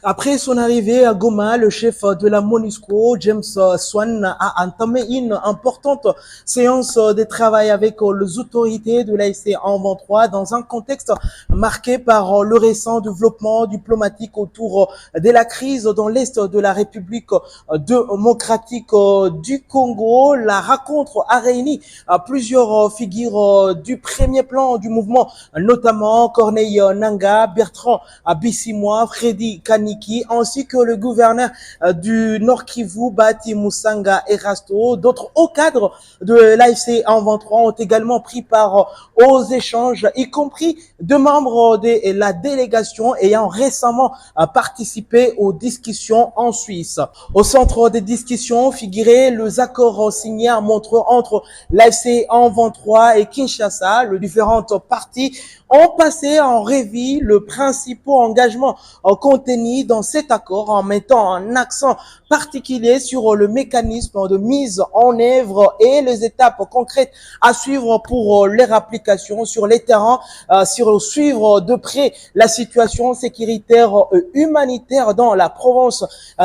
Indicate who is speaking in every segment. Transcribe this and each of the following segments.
Speaker 1: Après son arrivée à Goma, le chef de la MONUSCO, James Swan, a entamé une importante séance de travail avec les autorités de l'AFC en 23 dans un contexte marqué par le récent développement diplomatique autour de la crise dans l'est de la République démocratique du Congo. La rencontre a réuni plusieurs figures du premier plan du mouvement, notamment Corneille Nangaa, Bertrand Bisimwa, Freddy Kaniki, ainsi que le gouverneur du Nord Kivu, Bati Musanga Erasto. D'autres hauts cadres de l'AFC en 23 ont également pris part aux échanges, y compris deux membres de la délégation ayant récemment participé aux discussions en Suisse. Au centre des discussions figuraient les accords signés à Montreux entre l'AFC en 23 et Kinshasa. Les différentes parties ont passé en revue le principal engagement contenu dans cet accord en mettant un accent particulier sur le mécanisme de mise en œuvre et les étapes concrètes à suivre pour leur application sur les terrains, sur suivre de près la situation sécuritaire et humanitaire dans la province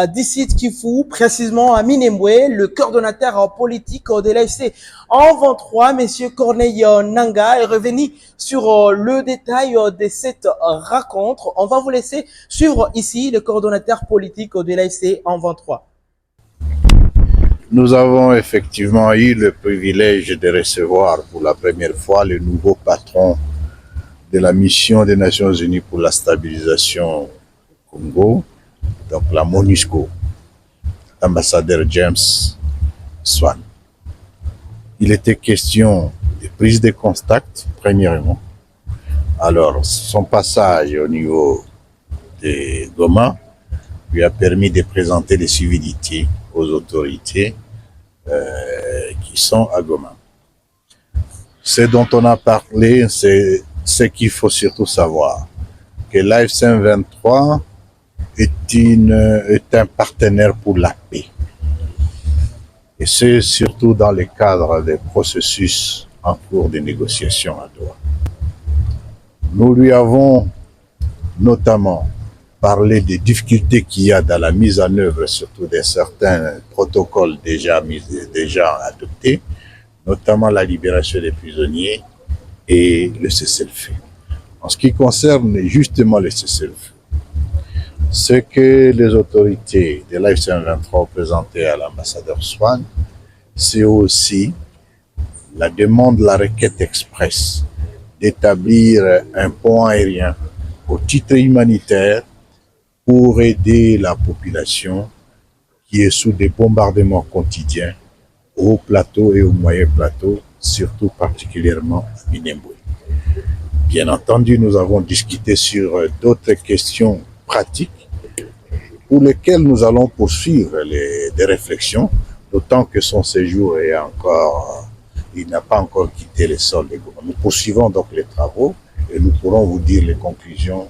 Speaker 1: d'ici Kivu, précisément à Minembwe. Le coordonnateur politique de l'AFC en 23, Monsieur Corneille Nangaa, est revenu sur le détail de cette rencontre. On va vous laisser suivre ici le coordonnateur politique de l'AFC en 23.
Speaker 2: Nous avons effectivement eu le privilège de recevoir pour la première fois le nouveau patron de la mission des Nations Unies pour la stabilisation au Congo, donc la MONUSCO, l'ambassadeur James Swan. Il était question de prise de contact, premièrement. Alors, son passage au niveau de Goma lui a permis de présenter les civilités aux autorités qui sont à Goma. Ce dont on a parlé, c'est ce qu'il faut surtout savoir, que l'AFC 23 est un partenaire pour la paix. Et c'est surtout dans le cadre des processus en cours de négociation à Doha. Nous lui avons notamment parlé des difficultés qu'il y a dans la mise en œuvre, surtout de certains protocoles déjà adoptés, notamment la libération des prisonniers et le cessez-le-feu. En ce qui concerne justement le cessez-le-feu, ce que les autorités de l'AFC 23 ont présenté à l'ambassadeur Swan, c'est aussi la demande de la requête express d'établir un pont aérien au titre humanitaire pour aider la population qui est sous des bombardements quotidiens au plateau et au moyen plateau, surtout particulièrement à Minembwe. Bien entendu, nous avons discuté sur d'autres questions pratiques pour lesquelles nous allons poursuivre des réflexions, d'autant que son séjour est il n'a pas encore quitté les sols de Goma. Nous poursuivons donc les travaux et nous pourrons vous dire les conclusions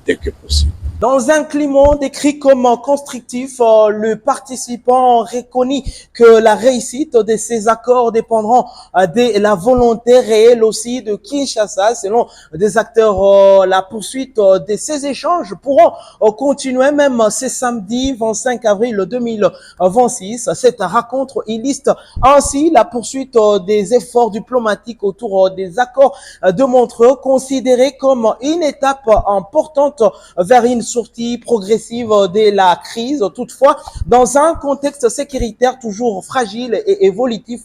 Speaker 2: dès que possible.
Speaker 1: Dans un climat décrit comme constructif, le participant reconnaît que la réussite de ces accords dépendront de la volonté réelle aussi de Kinshasa. Selon des acteurs, la poursuite de ces échanges pourront continuer même ce samedi 25 avril 2026. Cette rencontre illustre ainsi la poursuite des efforts diplomatiques autour des accords de Montreux, considérés comme une étape importante vers une sortie progressive de la crise. Toutefois, dans un contexte sécuritaire toujours fragile et évolutif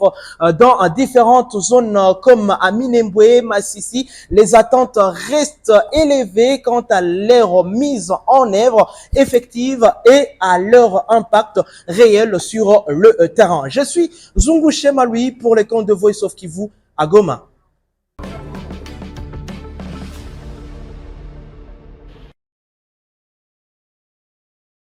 Speaker 1: dans différentes zones comme à Minembwe, Masisi, les attentes restent élevées quant à leur mise en œuvre effective et à leur impact réel sur le terrain. Je suis Zungu Chema Louis pour les comptes de Voice of Kivu à Goma.